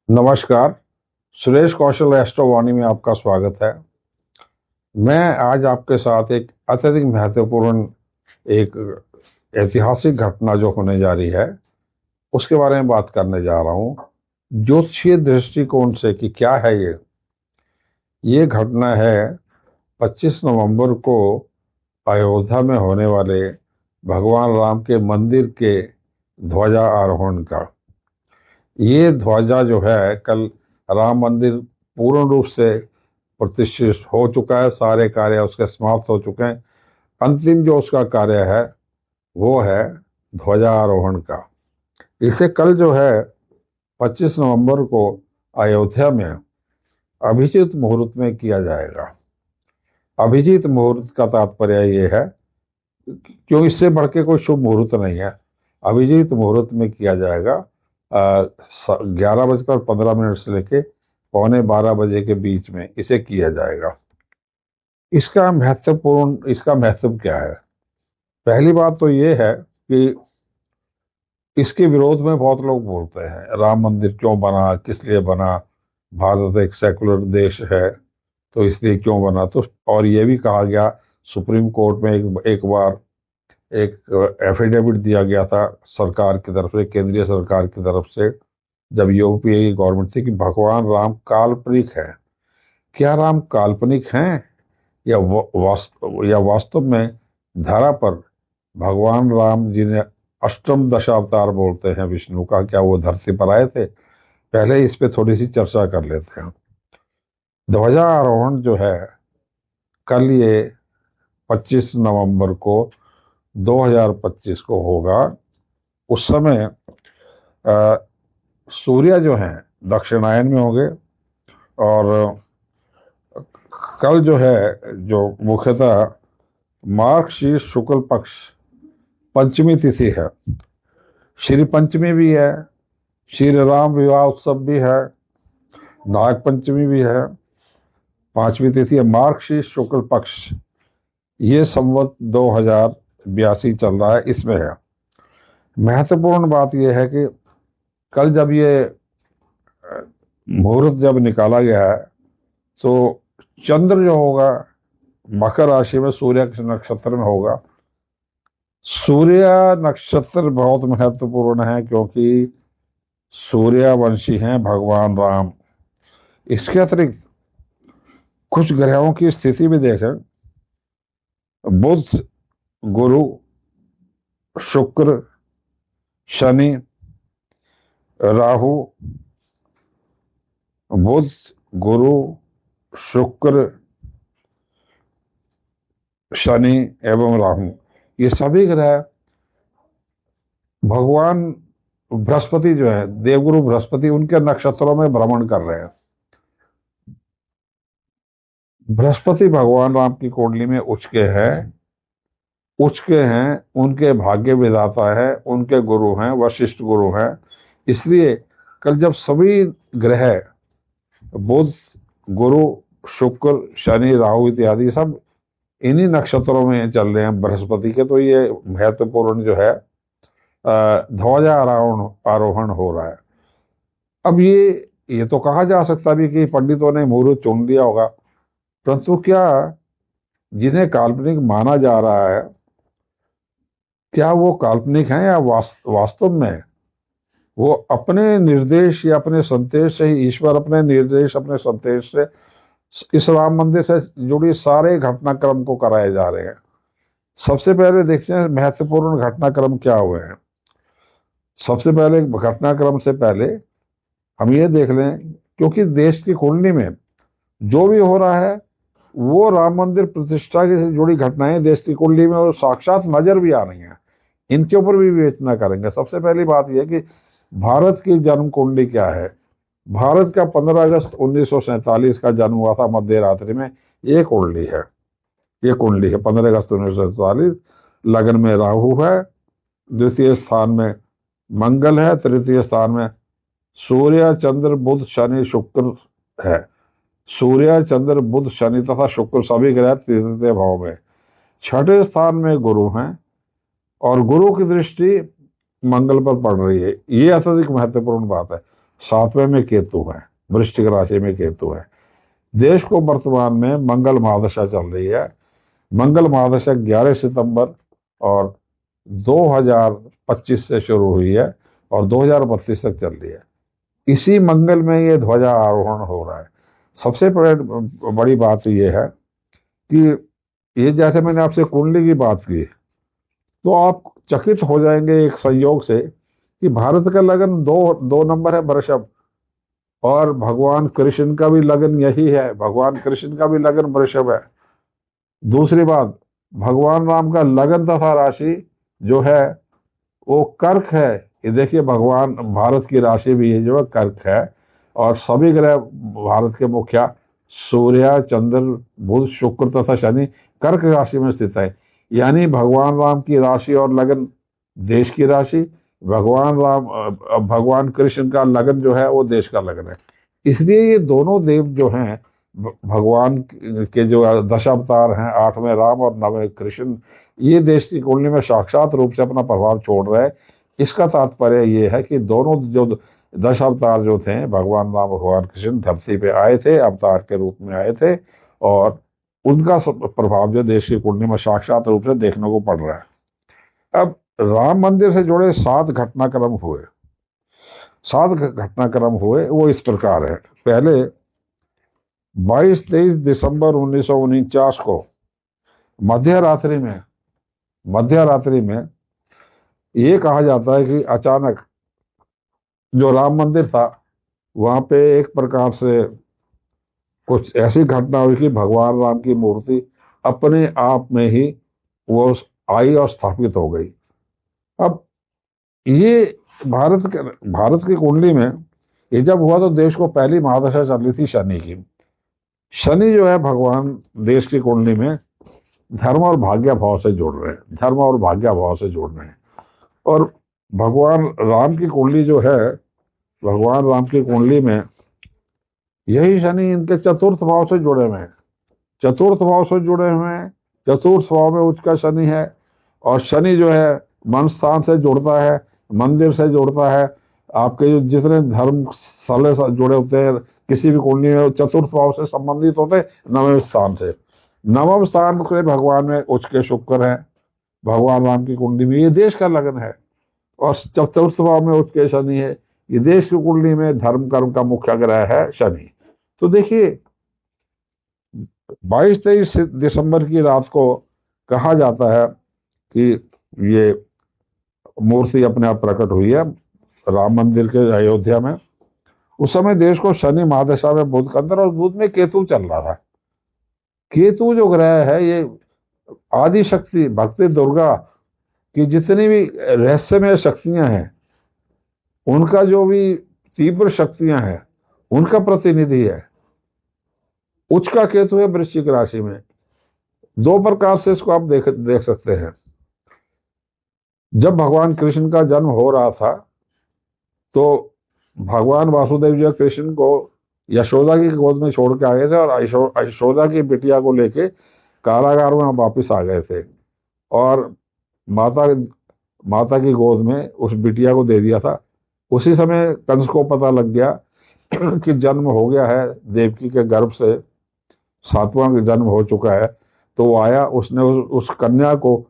नमस्कार। सुरेश कौशल एस्ट्रोवाणी में आपका स्वागत है। मैं आज आपके साथ एक अत्यधिक महत्वपूर्ण एक ऐतिहासिक घटना जो होने जा रही है उसके बारे में बात करने जा रहा हूँ, ज्योतिषीय दृष्टिकोण से कि क्या है ये घटना है 25 नवंबर को अयोध्या में होने वाले भगवान राम के मंदिर के ध्वजा आरोहण का। ये ध्वजा जो है कल राम मंदिर पूर्ण रूप से प्रतिष्ठित हो चुका है, सारे कार्य उसके समाप्त हो चुके हैं। अंतिम जो उसका कार्य है वो है ध्वजारोहण का। इसे कल जो है 25 नवंबर को अयोध्या में अभिजीत मुहूर्त में किया जाएगा। अभिजीत मुहूर्त का तात्पर्य ये है क्यों, इससे बढ़ के कोई शुभ मुहूर्त नहीं है। अभिजीत मुहूर्त में किया जाएगा 11:15 से लेके 11:45 के बीच में इसे किया जाएगा। इसका महत्व क्या है? पहली बात तो ये है कि इसके विरोध में बहुत लोग बोलते हैं राम मंदिर क्यों बना, किस लिए बना, भारत एक सेकुलर देश है तो इसलिए क्यों बना। तो और ये भी कहा गया, सुप्रीम कोर्ट में एक बार एक एफिडेविट दिया गया था सरकार की तरफ से, केंद्रीय सरकार की तरफ से, जब यूपीए की गवर्नमेंट थी, कि भगवान राम काल्पनिक है। क्या राम काल्पनिक हैं या वास्तव में धरा पर भगवान राम जिन्हें अष्टम दशावतार बोलते हैं विष्णु का, क्या वो धरती पर आए थे? पहले इस पे थोड़ी सी चर्चा कर लेते हैं। ध्वजारोहण जो है कल ये 25 नवंबर को 2025 को होगा। उस समय सूर्य जो है दक्षिणायन में होंगे और कल जो है जो मुख्यतः मार्गशीर्ष शुक्ल पक्ष पंचमी तिथि है। श्री पंचमी भी है, श्री राम विवाह उत्सव भी है, नाग पंचमी भी है। पांचवी तिथि है मार्गशीर्ष शुक्ल पक्ष। ये संवत 2082 चल रहा है, इसमें है। महत्वपूर्ण बात यह है कि कल जब ये मुहूर्त जब निकाला गया है तो चंद्र जो होगा मकर राशि में सूर्य के नक्षत्र में होगा। सूर्य नक्षत्र बहुत महत्वपूर्ण है क्योंकि सूर्यवंशी हैं भगवान राम। इसके अतिरिक्त कुछ ग्रहों की स्थिति भी देखें, बुध, गुरु, शुक्र, शनि, राहु, बुध, गुरु, शुक्र, शनि एवं राहु, ये सभी ग्रह भगवान बृहस्पति जो है, देवगुरु बृहस्पति, उनके नक्षत्रों में भ्रमण कर रहे हैं। बृहस्पति भगवान राम की कुंडली में उच्च के हैं, उनके भाग्य विधाता है, उनके गुरु हैं, वशिष्ठ गुरु हैं। इसलिए कल जब सभी ग्रह बुध, गुरु, शुक्र, शनि, राहु इत्यादि सब इन्हीं नक्षत्रों में चल रहे हैं बृहस्पति के, तो ये महत्वपूर्ण जो है ध्वजा आरोहण हो रहा है। अब ये तो कहा जा सकता भी कि पंडितों ने मुहूर्त चुन लिया होगा, परंतु क्या जिन्हें काल्पनिक माना जा रहा है क्या वो काल्पनिक हैं या वास्तव में वो अपने निर्देश या अपने संदेश से ही, ईश्वर अपने निर्देश अपने संदेश से इस राम मंदिर से जुड़ी सारे घटनाक्रम को कराए जा रहे हैं। सबसे पहले देखते हैं महत्वपूर्ण घटनाक्रम क्या हुए हैं। सबसे पहले घटनाक्रम से पहले हम ये देख लें, क्योंकि देश की कुंडली में जो भी हो रहा है वो राम मंदिर प्रतिष्ठा से जुड़ी घटनाएं देश की कुंडली में और साक्षात नजर भी आ रही हैं, इनके ऊपर भी विवेचना करेंगे। सबसे पहली बात यह कि भारत की जन्म कुंडली क्या है। भारत का 15 अगस्त 1947 का जन्म हुआ था मध्य रात्रि में। ये कुंडली है 15 अगस्त 1947। लग्न में राहु है, द्वितीय स्थान में मंगल है, तृतीय स्थान में सूर्य, चंद्र, बुध, शनि, शुक्र है। सूर्य, चंद्र, बुध, शनि तथा शुक्र सभी ग्रह तृतीय भाव में। छठे स्थान में गुरु हैं और गुरु की दृष्टि मंगल पर पड़ रही है। ये अत्यधिक महत्वपूर्ण बात है। 7वें में केतु है, वृश्चिक राशि में केतु है। देश को वर्तमान में मंगल महादशा चल रही है। मंगल महादशा 11 सितंबर और 2025 से शुरू हुई है और 2032 तक चल रही है। इसी मंगल में ये ध्वजा आरोहण हो रहा है। सबसे बड़ी बात ये है कि ये जैसे मैंने आपसे कुंडली की बात की, तो आप चकित हो जाएंगे एक संयोग से कि भारत का लगन दो नंबर है वृषभ, और भगवान कृष्ण का भी लगन यही है, भगवान कृष्ण का भी लगन वृषभ है। दूसरी बात, भगवान राम का लगन तथा राशि जो है वो कर्क है। ये देखिए, भगवान भारत की राशि भी है जो है कर्क है, और सभी ग्रह भारत के मुखिया सूर्य, चंद्र, बुध, शुक्र तथा शनि कर्क राशि में स्थित है। यानी भगवान राम की राशि और लगन देश की राशि, भगवान कृष्ण का लगन जो है वो देश का लगन है। इसलिए ये दोनों देव जो हैं, भगवान के जो दशावतार हैं, 8वें राम और 9वें कृष्ण, ये देश की कुंडली में साक्षात रूप से अपना प्रभाव छोड़ रहे हैं। इसका तात्पर्य ये है कि दोनों जो दशावतार जो थे, भगवान राम, भगवान कृष्ण धरती पे आए थे, अवतार के रूप में आए थे, और उनका प्रभाव जो देश की कुंडली में साक्षात रूप से देखने को पड़ रहा है। अब राम मंदिर से जुड़े 7 घटनाक्रम हुए। 7 घटनाक्रम हुए वो इस प्रकार है। पहले 22-23 दिसंबर 1949 को मध्य रात्रि में ये कहा जाता है कि अचानक जो राम मंदिर था वहां पे एक प्रकार से कुछ ऐसी घटना हुई कि भगवान राम की मूर्ति अपने आप में ही वो आई और स्थापित हो गई। अब ये भारत की कुंडली में ये जब हुआ तो देश को पहली महादशा चल रही थी शनि की। शनि जो है भगवान देश की कुंडली में धर्म और भाग्य भाव से जोड़ रहे हैं, और भगवान राम की कुंडली जो है, भगवान राम की कुंडली में यही शनि इनके चतुर्थ भाव से जुड़े हुए हैं। चतुर्थ भाव में उच्च का शनि है, और शनि जो है मन स्थान से जुड़ता है, मंदिर से जुड़ता है। आपके जो जितने धर्म स्थल जुड़े होते हैं किसी भी कुंडली में, चतुर्थ भाव से संबंधित होते हैं 9वें स्थान से। 9वें स्थान के भगवान में उच्च के शुक्र है, भगवान राम की कुंडली में ये देश का लगन है, और चतुर्थ भाव में उच्च के शनि है। ये देश की कुंडली में धर्म कर्म का मुख्य ग्रह है शनि। तो देखिए, 22-23 दिसंबर की रात को कहा जाता है कि ये मूर्ति अपने आप प्रकट हुई है राम मंदिर के अयोध्या में। उस समय देश को शनि महादशा में बुध का अंदर, और बुध में केतु चल रहा था। केतु जो ग्रह है ये आदि शक्ति, भक्ति दुर्गा की जितनी भी रहस्यमय शक्तियां हैं, उनका जो भी तीव्र शक्तियां हैं, उनका प्रतिनिधि है। उच्च का केतु है वृश्चिक राशि में। 2 प्रकार से इसको आप देख सकते हैं। जब भगवान कृष्ण का जन्म हो रहा था तो भगवान वासुदेव जी कृष्ण को यशोदा की गोद में छोड़ के आ गए थे, और यशोदा की बिटिया को लेके कारागार में वापिस आ गए थे, और माता की गोद में उस बिटिया को दे दिया था। उसी समय कंस को पता लग गया कि जन्म हो गया है, देवकी के गर्भ से 7वां जन्म हो चुका है। तो वो आया, उसने उस कन्या को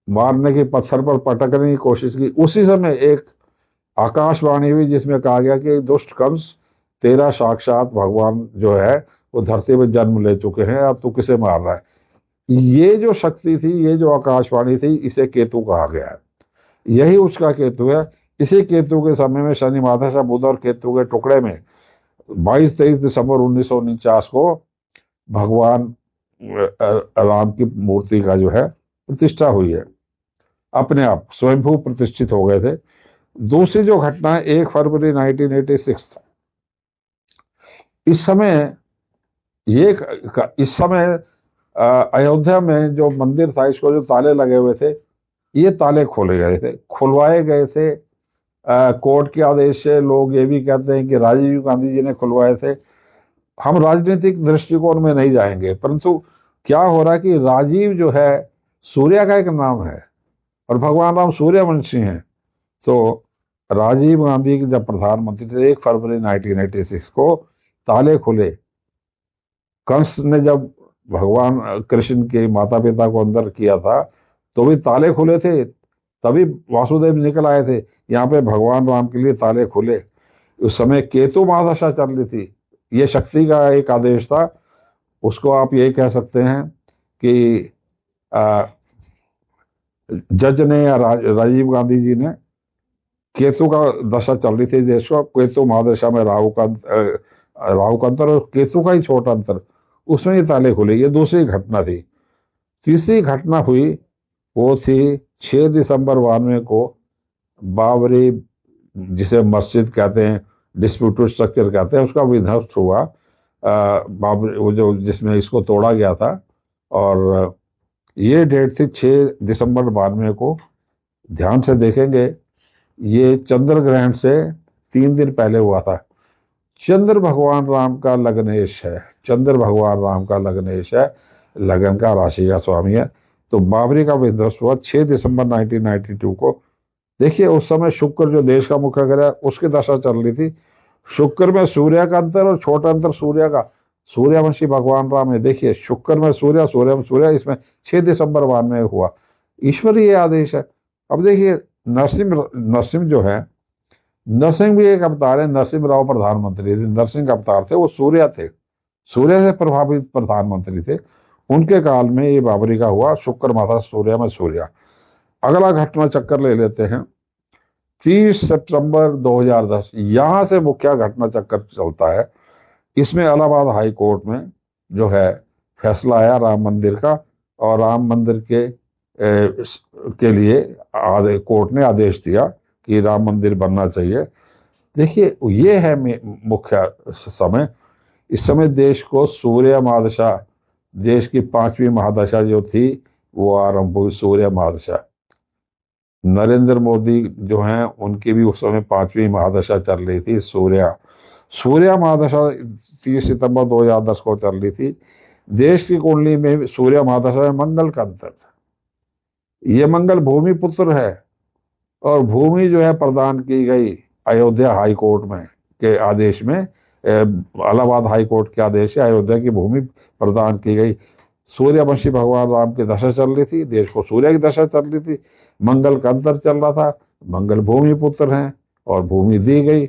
मारने की, पत्थर पर पटकने की कोशिश की। उसी समय एक आकाशवाणी हुई जिसमें कहा गया कि दुष्ट कंस, तेरा साक्षात भगवान जो है वो धरती में जन्म ले चुके हैं, अब तू किसे मार रहा है। ये जो शक्ति थी, ये जो आकाशवाणी थी, इसे केतु कहा गया है। यही उसका केतु है। इसी केतु के समय में शनि महादशा बुध और केतु के टुकड़े में 22-23 दिसंबर 1949 को भगवान राम की मूर्ति का जो है प्रतिष्ठा हुई है। अपने आप स्वयंभू प्रतिष्ठित हो गए थे। दूसरी जो घटना है 1 फरवरी 1986, इस समय अयोध्या में जो मंदिर था, इसको जो ताले लगे हुए थे, ये ताले खुलवाए गए थे कोर्ट के आदेश से। लोग ये भी कहते हैं कि राजीव गांधी जी ने खुलवाए थे। हम राजनीतिक दृष्टिकोण में नहीं जाएंगे, परंतु क्या हो रहा है कि राजीव जो है सूर्य का एक नाम है, और भगवान राम सूर्यवंशी हैं। तो राजीव गांधी के जब प्रधानमंत्री थे 1 फरवरी 1986 को ताले खुले। कंस ने जब भगवान कृष्ण के माता पिता को अंदर किया था तो भी ताले खुले थे, तभी वासुदेव निकल आए थे। यहाँ पे भगवान राम के लिए ताले खुले। उस समय केतु महादशा चल रही थी, ये शक्ति का एक आदेश था। उसको आप ये कह सकते हैं कि जज ने या राजीव गांधी जी ने, केतु का दशा चल रही थी देश को, केतु महादशा में राहु का अंतर और केतु का ही छोटा अंतर, उसमें ये ताले खुले। ये दूसरी घटना थी। तीसरी घटना हुई वो थी 6 दिसंबर 92 को बाबरी, जिसे मस्जिद कहते हैं, डिस्प्यूटेड स्ट्रक्चर कहते हैं, उसका विध्वंस हुआ। बाबरी वो जो जिसमें इसको तोड़ा गया था, और ये डेट थी 6 दिसंबर 92 को। ध्यान से देखेंगे ये चंद्र ग्रहण से 3 दिन पहले हुआ था। चंद्र भगवान राम का लग्नेश है, चंद्र भगवान राम का लग्नेश है, लगन का, राशि का स्वामी है। तो बाबरी का विध्वंस हुआ 6 दिसंबर 1992 को। देखिए उस समय शुक्र जो देश का मुख्य ग्रह है उसकी दशा चल रही थी। शुक्र में सूर्य का अंतर और छोटा अंतर सूर्य का, सूर्यवंशी भगवान राम है। देखिए शुक्र में सूर्य, सूर्य में सूर्य, इसमें 6 दिसंबर 92 में हुआ। ईश्वरीय आदेश है। अब देखिए नरसिंह जो है, नरसिंह भी एक अवतार है। नरसिंह राव प्रधानमंत्री थे, नरसिंह अवतार थे, वो सूर्य थे, सूर्य से प्रभावित प्रधानमंत्री थे। उनके काल में ये बाबरी का हुआ। शुक्र माता सूर्य में सूर्य। अगला घटना चक्कर ले लेते हैं 30 सितंबर 2010। यहां से मुख्य घटना चक्कर चलता है। इसमें इलाहाबाद हाई कोर्ट में जो है फैसला आया राम मंदिर का, और राम मंदिर के लिए कोर्ट ने आदेश दिया कि राम मंदिर बनना चाहिए। देखिए ये है मुख्य समय। इस समय देश को सूर्य महादशा, देश की 5वीं महादशा जो थी वो आरंभ हुई, सूर्य महादशा। नरेंद्र मोदी जो हैं उनकी भी उस समय 5वीं महादशा चल रही थी, सूर्य महादशा 30 सितंबर 2010 को चल रही थी। देश की कुंडली में सूर्य महादशा में मंगल का अंतर, ये मंगल भूमि पुत्र है, और भूमि जो है प्रदान की गई अयोध्या हाई कोर्ट में के आदेश में, इलाहाबाद हाई कोर्ट के आदेश से अयोध्या की भूमि प्रदान की गई। सूर्यवंशी भगवान राम की दशा चल रही थी, देश को सूर्य की दशा चल रही थी, मंगल का अंतर चल रहा था। मंगल भूमि पुत्र हैं और भूमि दी गई।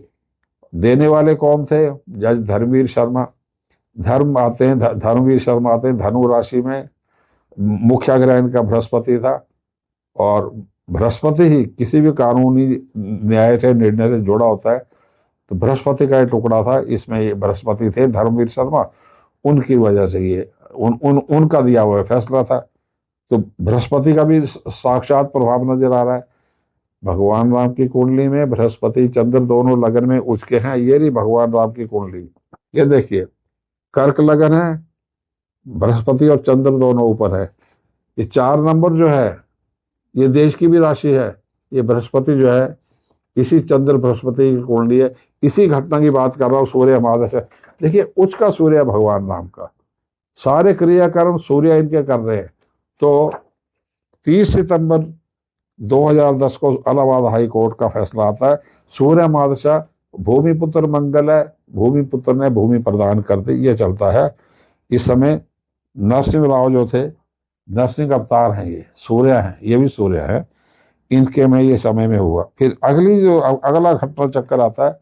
देने वाले कौन थे? जज धर्मवीर शर्मा। धर्मवीर शर्मा आते हैं धनु राशि में। मुख्य ग्रह इनका बृहस्पति था, और बृहस्पति ही किसी भी कानूनी न्याय से, निर्णय से जुड़ा होता है। तो बृहस्पति का ये टुकड़ा था, इसमें ये बृहस्पति थे धर्मवीर शर्मा, उनकी वजह से ये उनका दिया हुआ फैसला था। तो बृहस्पति का भी साक्षात प्रभाव नजर आ रहा है। भगवान राम की कुंडली में बृहस्पति चंद्र दोनों लगन में उच्च के हैं। ये रही भगवान राम की कुंडली, ये देखिए कर्क लगन है, बृहस्पति और चंद्र दोनों ऊपर है। ये 4 नंबर जो है ये देश की भी राशि है। ये बृहस्पति जो है, इसी चंद्र बृहस्पति की कुंडली है। इसी घटना की बात कर रहा हूँ, सूर्य महादशा। देखिए उच्च का सूर्य भगवान राम का, सारे क्रियाकर्म सूर्य इनके कर रहे हैं। तो 30 सितंबर 2010 को इलाहाबाद हाई कोर्ट का फैसला आता है। सूर्य महादशा, भूमि पुत्र मंगल है, भूमि पुत्र ने भूमि प्रदान कर दी, ये चलता है। इस समय नरसिंह राव जो थे, नरसिंह अवतार हैं, ये सूर्य हैं, ये भी सूर्य है, इनके में ये समय में हुआ। फिर अगला घटना चक्कर आता है,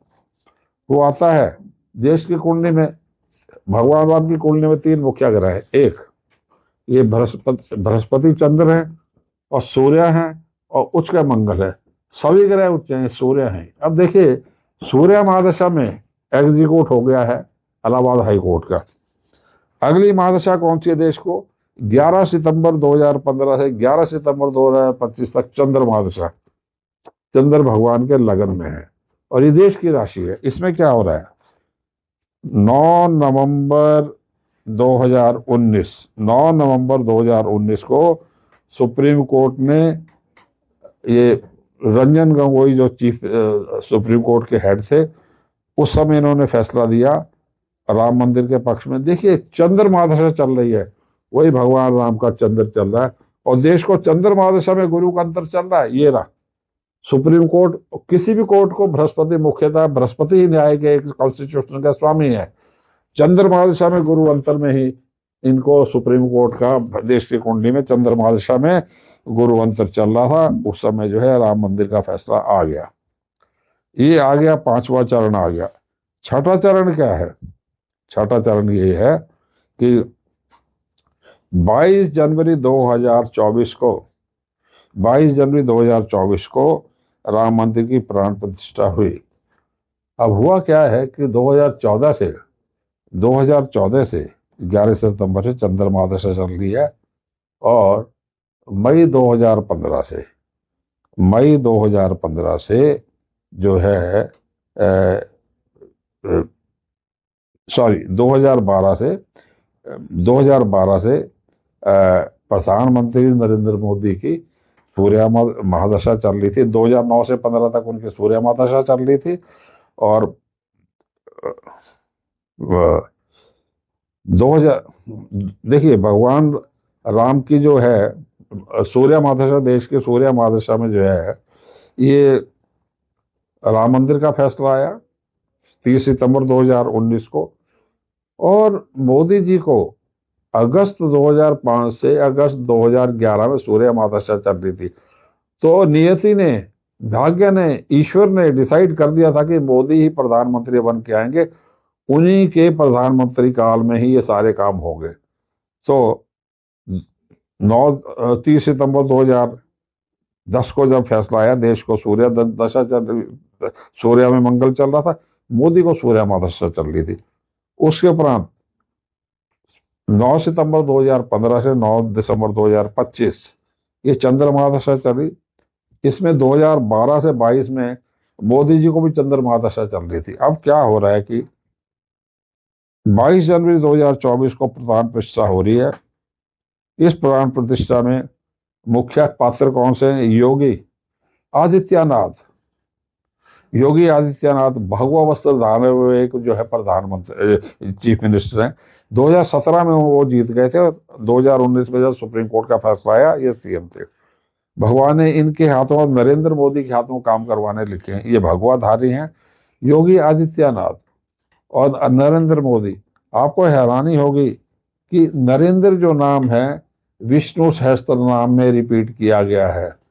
वो आता है देश की कुंडली में। भगवान राम की कुंडली में 3 मुख्य ग्रह है। एक ये बृहस्पति चंद्र है, और सूर्य है, और उच्च का मंगल है। सभी ग्रह उच्च हैं, सूर्य हैं। अब देखिए सूर्य महादशा में एग्जीक्यूट हो गया है इलाहाबाद हाई कोर्ट का। अगली महादशा कौन सी है देश को? 11 सितंबर 2015 से 11 सितंबर 2025 तक चंद्र महादशा, चंद्र भगवान के लगन में है, और ये देश की राशि है। इसमें क्या हो रहा है? 9 नवंबर 2019 को सुप्रीम कोर्ट ने, ये रंजन गोगोई जो चीफ सुप्रीम कोर्ट के हेड थे, उस समय इन्होंने फैसला दिया राम मंदिर के पक्ष में। देखिए चंद्र महादशा चल रही है, वही भगवान राम का चंद्र चल रहा है, और देश को चंद्र महादशा में गुरु का अंतर चल रहा है। ये रहा सुप्रीम कोर्ट, किसी भी कोर्ट को बृहस्पति, मुख्यतः बृहस्पति ही न्याय के एक कॉन्स्टिट्यूशन का स्वामी है। चंद्रमादशा में गुरु अंतर में ही इनको सुप्रीम कोर्ट का देश की कुंडली में चंद्रमादशा में गुरु अंतर चल रहा था। उस समय जो है राम मंदिर का फैसला आ गया। ये आ गया, पांचवा चरण आ गया। छठा चरण क्या है? छठा चरण ये है कि 22 जनवरी 2024 को 22 जनवरी 2024 को राम मंदिर की प्राण प्रतिष्ठा हुई। अब हुआ क्या है कि 2014 से 11 सितंबर से चंद्रमादशा चल रही है, और मई 2015 से जो है सॉरी 2012 से प्रधानमंत्री नरेंद्र मोदी की सूर्य महादशा चल रही थी। 2009 से 15 तक उनकी सूर्य महादशा चल रही थी, और 2000 देखिए भगवान राम की जो है सूर्य महादशा, देश के सूर्य महादशा में जो है ये राम मंदिर का फैसला आया 30 सितंबर 2019 को, और मोदी जी को अगस्त 2005 से अगस्त 2011 में सूर्य महादशा चल रही थी। तो नियति ने, भाग्य ने, ईश्वर ने डिसाइड कर दिया था कि मोदी ही प्रधानमंत्री बन के आएंगे, उन्हीं के प्रधानमंत्री काल में ही ये सारे काम होंगे। तो 30 सितंबर 2010 को जब फैसला आया, देश को सूर्य दशा सूर्य में मंगल चल रहा था, मोदी को सूर्य महादशा चल रही थी। उसके उपरांत 9 सितंबर 2015 से 9 दिसंबर 2025 ये चंद्र महादशा चली। इसमें 2012 से 22 में मोदी जी को भी चंद्र महादशा चल रही थी। अब क्या हो रहा है कि 22 जनवरी 2024 को प्राण प्रतिष्ठा हो रही है। इस प्राण प्रतिष्ठा में मुख्य पात्र कौन से हैं? योगी आदित्यनाथ भगवा वस्त्र धारण हुए एक जो है प्रधानमंत्री, चीफ मिनिस्टर हैं। 2017 में वो जीत गए थे, और 2019 में जब सुप्रीम कोर्ट का फैसला आया ये सीएम थे। भगवान ने इनके हाथों और नरेंद्र मोदी के हाथों काम करवाने लिखे हैं। ये भगवाधारी हैं, योगी आदित्यनाथ और नरेंद्र मोदी। आपको हैरानी होगी कि नरेंद्र जो नाम है विष्णु सहस्त्र नाम में रिपीट किया गया है।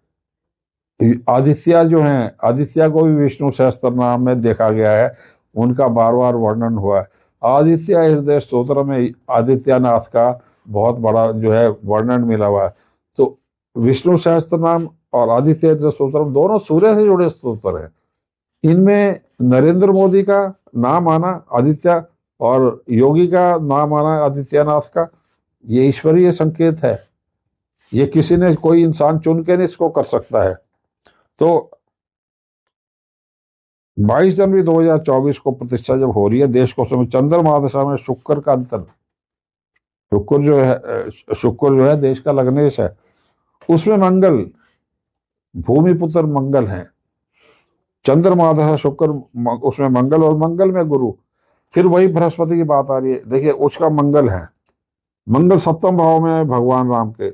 आदित्य जो हैं, आदित्य को भी विष्णु सहस्त्र नाम में देखा गया है, उनका बार बार वर्णन हुआ है। आदित्य हृदय स्तोत्र में आदित्यनाथ का बहुत बड़ा जो है वर्णन मिला हुआ है। तो विष्णु सहस्त्र नाम और आदित्य हृदय स्तोत्र दोनों सूर्य से जुड़े स्तोत्र हैं। इनमें नरेंद्र मोदी का नाम आना आदित्य और योगी का नाम आना आदित्यनाथ का, ये ईश्वरीय संकेत है। ये किसी ने, कोई इंसान चुन के नहीं इसको कर सकता है। तो 22 जनवरी 2024 को प्रतिष्ठा जब हो रही है, देश को समय चंद्र महादशा में शुक्र का अंतर, शुक्र जो है देश का लग्नेश है, उसमें मंगल, भूमिपुत्र मंगल है। चंद्र महादशा शुक्र, उसमें मंगल, और मंगल में गुरु। फिर वही बृहस्पति की बात आ रही है। देखिए उसका मंगल है, मंगल सप्तम भाव में है भगवान राम के,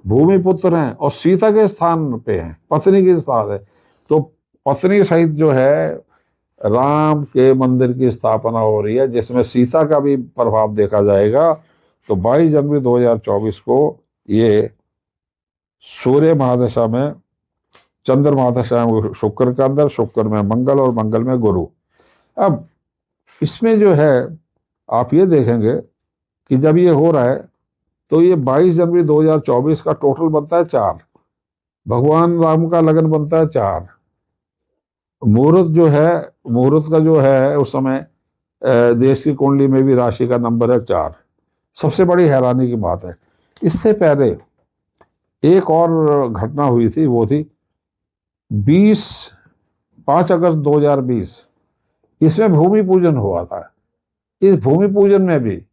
भूमिपुत्र हैं और सीता के स्थान पे हैं, पत्नी के स्थान है। तो पत्नी सहित जो है राम के मंदिर की स्थापना हो रही है, जिसमें सीता का भी प्रभाव देखा जाएगा। तो 22 जनवरी 2024 को ये सूर्य महादशा में, चंद्र महादशा में शुक्र का अंदर, शुक्र में मंगल और मंगल में गुरु। अब इसमें जो है आप ये देखेंगे कि जब ये हो रहा है तो ये 22 जनवरी 2024 का टोटल बनता है 4, भगवान राम का लगन बनता है 4, मुहूर्त जो है, मुहूर्त का जो है उस समय देश की कुंडली में भी राशि का नंबर है 4। सबसे बड़ी हैरानी की बात है, इससे पहले एक और घटना हुई थी, वो थी 5 अगस्त 2020। इसमें भूमि पूजन हुआ था। इस भूमि पूजन में भी,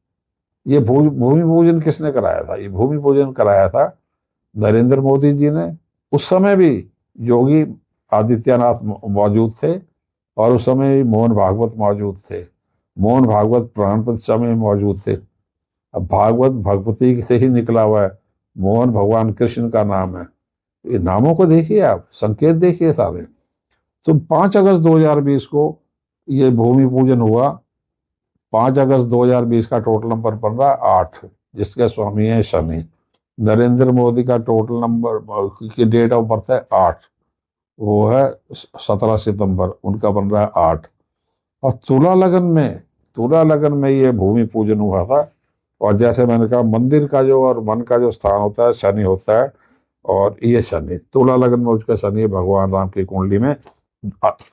ये भूमि पूजन किसने कराया था? ये भूमि पूजन कराया था नरेंद्र मोदी जी ने। उस समय भी योगी आदित्यनाथ मौजूद थे, और उस समय मोहन भागवत मौजूद थे। मोहन भागवत प्राण प्रतिष्ठा में मौजूद थे। अब भागवत भगवती से ही निकला हुआ है, मोहन भगवान कृष्ण का नाम है। ये नामों को देखिए, आप संकेत देखिए सारे। तो 5 अगस्त 2020 को ये भूमि पूजन हुआ। 5 अगस्त 2020 का टोटल नंबर बन रहा है 8, जिसके स्वामी है शनि। नरेंद्र मोदी का टोटल नंबर की डेट ऑफ बर्थ है 8, वो है 17 सितंबर, उनका बन रहा है 8। और तुला लगन में ये भूमि पूजन हुआ था। और जैसे मैंने कहा, मंदिर का जो और मन का जो स्थान होता है शनि होता है, और ये शनि तुला लगन में उसका शनि भगवान राम की कुंडली में।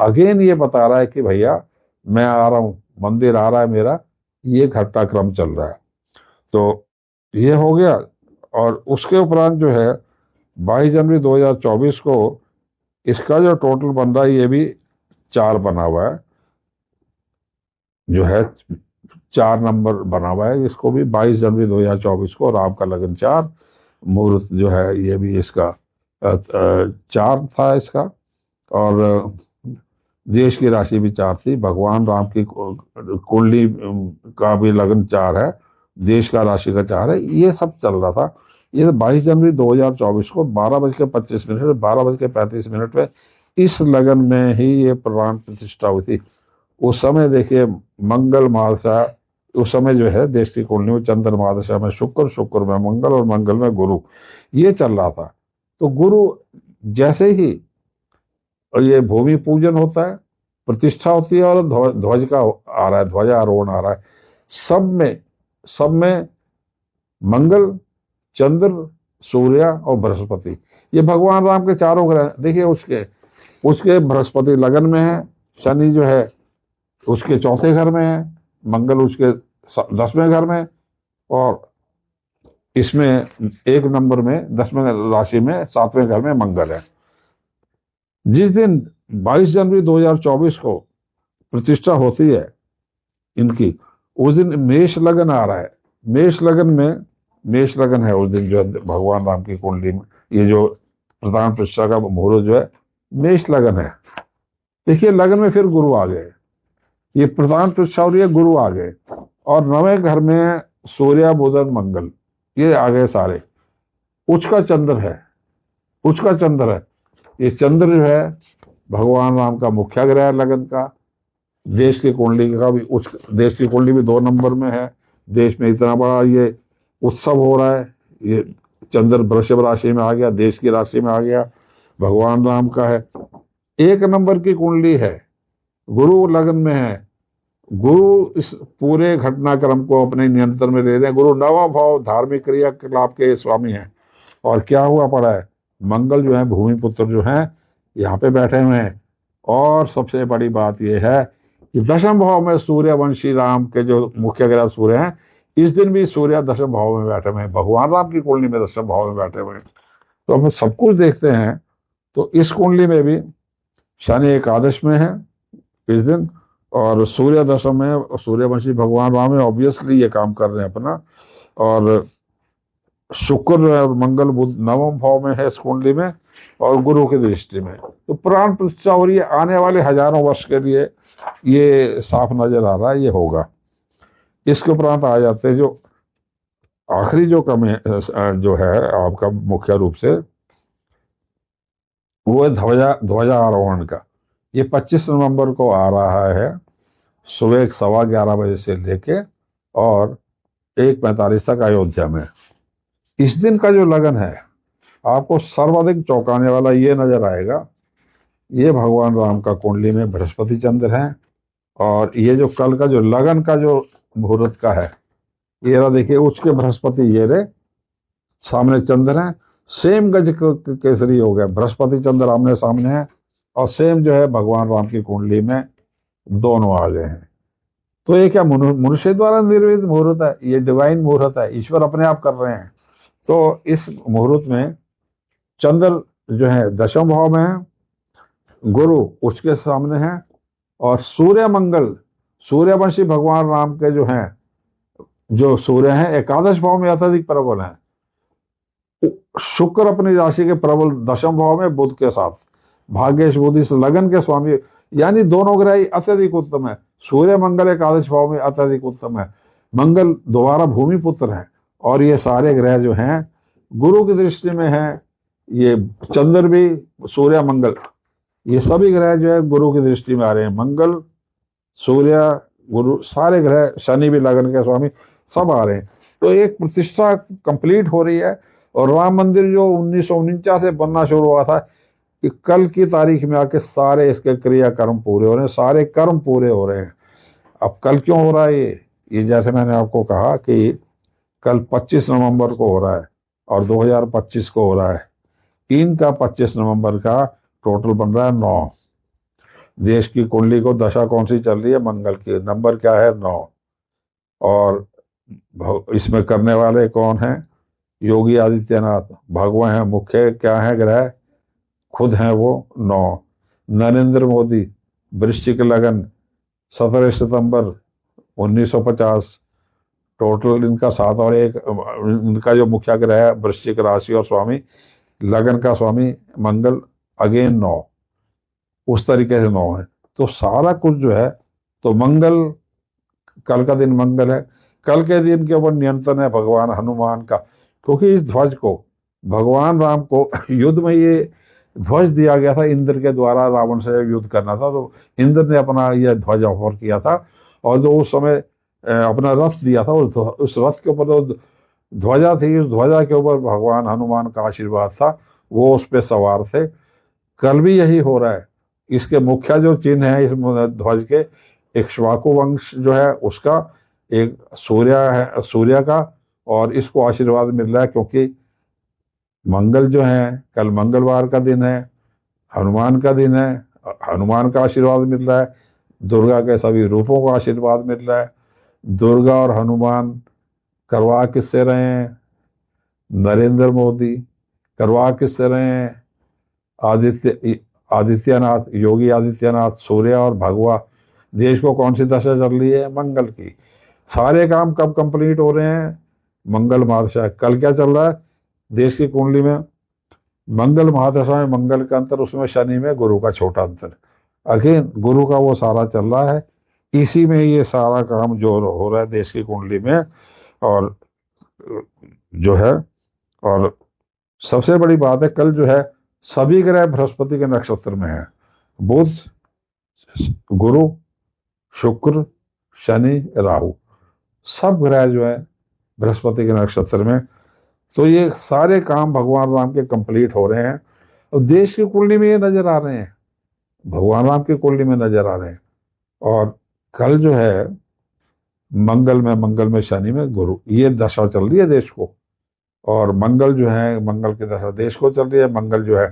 अगेन ये बता रहा है कि भैया मैं आ रहा हूं, मंदिर आ रहा है मेरा, ये घटनाक्रम चल रहा है। तो ये हो गया। और उसके उपरांत जो है 22 जनवरी 2024 को इसका जो टोटल बन रहा है ये भी 4 बना हुआ है, जो है 4 नंबर बना हुआ है। इसको भी 22 जनवरी 2024 को राम का लगन 4, मुहूर्त जो है ये भी इसका 4 था इसका। और देश की राशि भी 4 थी, भगवान राम की कुंडली का भी लगन 4 है, देश का राशि का 4 है। ये सब चल रहा था। ये 22 जनवरी 2024 को 12:25 12:35 में इस लगन में ही ये प्राण प्रतिष्ठा हुई थी। उस समय देखिए मंगल महादशा, उस समय जो है देश की कुंडली में चंद्र महादशा में शुक्र, शुक्र में मंगल और मंगल में गुरु, ये चल रहा था। तो गुरु जैसे ही ये भूमि पूजन होता है, प्रतिष्ठा होती है और ध्वज का आ रहा है, ध्वजारोहण आ रहा है, सब में मंगल, चंद्र, सूर्य और बृहस्पति, ये भगवान राम के चारों ग्रह। देखिए उसके बृहस्पति लगन में है, शनि जो है उसके 4थे घर में है, मंगल उसके 10वें घर में, और इसमें 1 नंबर में 10वें राशि में 7वें घर में मंगल है। जिस दिन 22 जनवरी 2024 को प्रतिष्ठा होती है इनकी, उस दिन मेष लगन आ रहा है। मेष लगन है उस दिन, जो भगवान राम की कुंडली में ये जो प्रधान प्रतिष्ठा का मुहूर्त जो है मेष लगन है। देखिए लगन में फिर गुरु आ गए, ये प्रधान प्रतिष्ठा हो रही है, गुरु आ गए। और 9वें घर में सूर्य, बुध, मंगल, ये आ गए सारे। उच्च का चंद्र है। ये चंद्र जो है भगवान राम का मुख्य ग्रह है लगन का। देश की कुंडली का भी देश की कुंडली भी 2 नंबर में है। देश में इतना बड़ा ये उत्सव हो रहा है, ये चंद्र वृषभ राशि में आ गया, देश की राशि में आ गया, भगवान राम का है। 1 नंबर की कुंडली है, गुरु लगन में है। गुरु इस पूरे घटनाक्रम को अपने नियंत्रण में ले रहे हैं। गुरु 9वां भाव धार्मिक क्रियाकलाप के स्वामी हैं। और क्या हुआ पड़ा है, मंगल जो है भूमि पुत्र जो है यहाँ पे बैठे हुए हैं। और सबसे बड़ी बात यह है कि 10वें भाव में सूर्यवंशी राम के जो मुख्य ग्रह सूर्य हैं, इस दिन भी सूर्य 10वें भाव में बैठे हुए हैं, भगवान राम की कुंडली में 10वें भाव में बैठे हुए हैं। तो हम सब कुछ देखते हैं। तो इस कुंडली में भी शनि एकादश में है इस दिन, और सूर्य दशम में, सूर्यवंशी भगवान राम है, ऑब्वियसली ये काम कर रहे हैं अपना। और शुक्र और मंगल बुध 9वें भाव में है इस कुंडली में, और गुरु की दृष्टि में। तो प्राण प्रतिष्ठा हो रही है, आने वाले हजारों वर्ष के लिए ये साफ नजर आ रहा है, ये होगा। इसके उपरांत आ जाते हैं जो आखिरी जो कमी जो है आपका मुख्य रूप से, वो है ध्वजारोहण का। ये 25 नवंबर को आ रहा है, सुबह 11:15 बजे से लेके और 1:45 तक अयोध्या में। इस दिन का जो लगन है आपको सर्वाधिक चौंकाने वाला ये नजर आएगा। ये भगवान राम का कुंडली में बृहस्पति चंद्र है, और ये जो कल का जो लगन का जो मुहूर्त का है, ये रहा देखिए, उसके बृहस्पति ये रहे, सामने चंद्र है, सेम गज केसरी हो गया, बृहस्पति चंद्र आमने सामने है, और सेम जो है भगवान राम की कुंडली में दोनों आ गए हैं। तो ये क्या मनुष्य द्वारा निर्मित मुहूर्त है, ये डिवाइन मुहूर्त है, ईश्वर अपने आप कर रहे हैं। तो इस मुहूर्त में चंद्र जो है 10वें भाव में है, गुरु उसके सामने है, और सूर्य मंगल, सूर्यवंशी भगवान राम के जो हैं, जो सूर्य हैं एकादश भाव में अत्यधिक प्रबल हैं। शुक्र अपनी राशि के प्रबल 10वें भाव में बुध के साथ, भाग्येश बुध इस लगन के स्वामी, यानी दोनों ग्रह अत्यधिक उत्तम है। सूर्य मंगल एकादश भाव में अत्यधिक उत्तम है, मंगल दोबारा भूमि पुत्र है, और ये सारे ग्रह जो हैं गुरु की दृष्टि में हैं, ये चंद्र भी, सूर्य, मंगल, ये सभी ग्रह जो है गुरु की दृष्टि में आ रहे हैं। मंगल, सूर्य, गुरु, सारे ग्रह, शनि भी लगन के स्वामी, सब आ रहे हैं। तो एक प्रतिष्ठा कंप्लीट हो रही है। और राम मंदिर जो 1949 से बनना शुरू हुआ था, कि कल की तारीख में आके सारे इसके क्रियाकर्म पूरे हो रहे हैं, सारे कर्म पूरे हो रहे हैं। अब कल क्यों हो रहा है ये जैसे मैंने आपको कहा कि कल 25 नवंबर को हो रहा है और 2025 को हो रहा है। 3 का 25 नवंबर का टोटल बन रहा है 9। देश की कुंडली को दशा कौन सी चल रही है? मंगल की। नंबर क्या है? 9। और इसमें करने वाले कौन हैं? योगी आदित्यनाथ भगवान है। मुख्य क्या है ग्रह? खुद हैं वो 9। नरेंद्र मोदी, वृश्चिक लगन, 17 सितंबर 1950। टोटल इनका 7 और 1। इनका जो मुख्य ग्रह है वृश्चिक राशि और स्वामी लगन का स्वामी मंगल, अगेन 9। उस तरीके से 9 है। तो सारा कुछ जो है, तो मंगल, कल का दिन मंगल है। कल के दिन के ऊपर नियंत्रण है भगवान हनुमान का, क्योंकि इस ध्वज को भगवान राम को युद्ध में ये ध्वज दिया गया था इंद्र के द्वारा। रावण से युद्ध करना था तो इंद्र ने अपना यह ध्वज ऑफर किया था। और जो उस समय अपना रथ दिया था, उस रथ के ऊपर जो ध्वजा थी, उस ध्वजा के ऊपर भगवान हनुमान का आशीर्वाद था, वो उस पर सवार थे। कल भी यही हो रहा है। इसके मुख्य जो चिन्ह है इस ध्वज के, इक्ष्वाकु वंश जो है उसका, एक सूर्य है, सूर्य का, और इसको आशीर्वाद मिल रहा है क्योंकि मंगल जो है, कल मंगलवार का दिन है, हनुमान का दिन है, हनुमान का आशीर्वाद मिल रहा है। दुर्गा के सभी रूपों का आशीर्वाद मिल रहा है। दुर्गा और हनुमान करवा किससे रहे हैं? नरेंद्र मोदी। करवा किससे रहे हैं? आदित्यनाथ, योगी आदित्यनाथ, सूर्य और भगवा। देश को कौन सी दशा चल रही है? मंगल की। सारे काम कब कंप्लीट हो रहे हैं? मंगल महादशा। कल क्या चल रहा है देश की कुंडली में? मंगल महादशा में मंगल का अंतर, उसमें शनि में गुरु का छोटा अंतर। अगेन गुरु का वो सारा चल रहा है। इसी में ये सारा काम जो हो रहा है देश की कुंडली में, और जो है, और सबसे बड़ी बात है कल जो है सभी ग्रह बृहस्पति के नक्षत्र में है। बुध, गुरु, शुक्र, शनि, राहु, सब ग्रह जो है बृहस्पति के नक्षत्र में। तो ये सारे काम भगवान राम के कंप्लीट हो रहे हैं और देश की कुंडली में ये नजर आ रहे हैं, भगवान राम की कुंडली में नजर आ रहे हैं। और कल जो है मंगल में शनि में गुरु, ये दशा चल रही है देश को। और मंगल जो है, मंगल की दशा देश को चल रही है। मंगल जो है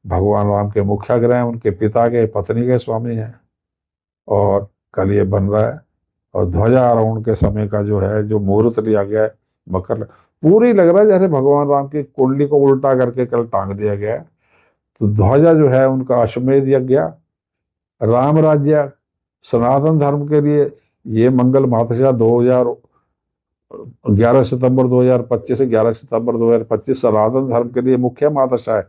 भगवान राम के मुख्य ग्रह हैं, उनके पिता के, पत्नी के स्वामी हैं। और कल ये बन रहा है। और ध्वजारोहण के समय का जो है, जो मुहूर्त लिया गया है मकर, पूरी लग रहा है जैसे भगवान राम की कुंडली को उल्टा करके कल टांग दिया गया है। तो ध्वजा जो है उनका अश्वमेध यज्ञ, राम राज्य, सनातन धर्म के लिए ये मंगल महादशा 11 सितंबर 2025 से 11 सितंबर 2025 सनातन धर्म के लिए मुख्य महादशा है।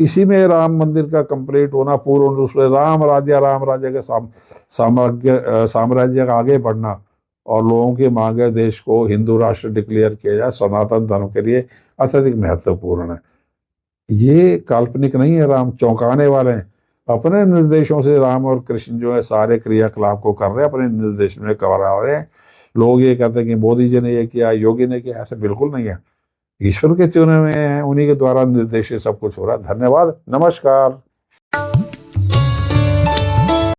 इसी में राम मंदिर का कंप्लीट होना, पूर्ण रूप से राम राज्य के साम्राज्य का आगे बढ़ना, और लोगों की मांग है देश को हिंदू राष्ट्र डिक्लेयर किया जाए, सनातन धर्म के लिए अत्यधिक महत्वपूर्ण है। ये काल्पनिक नहीं है, राम चौंकाने वाले हैं। अपने निर्देशों से राम और कृष्ण जो है सारे क्रियाकलाप को कर रहे हैं, अपने निर्देश में करा रहे हैं। लोग ये कहते हैं कि मोदी जी ने ये किया, योगी ने किया, ऐसा बिल्कुल नहीं है। ईश्वर के चुने हुए हैं, उन्हीं के द्वारा निर्देशित सब कुछ हो रहा है। धन्यवाद, नमस्कार।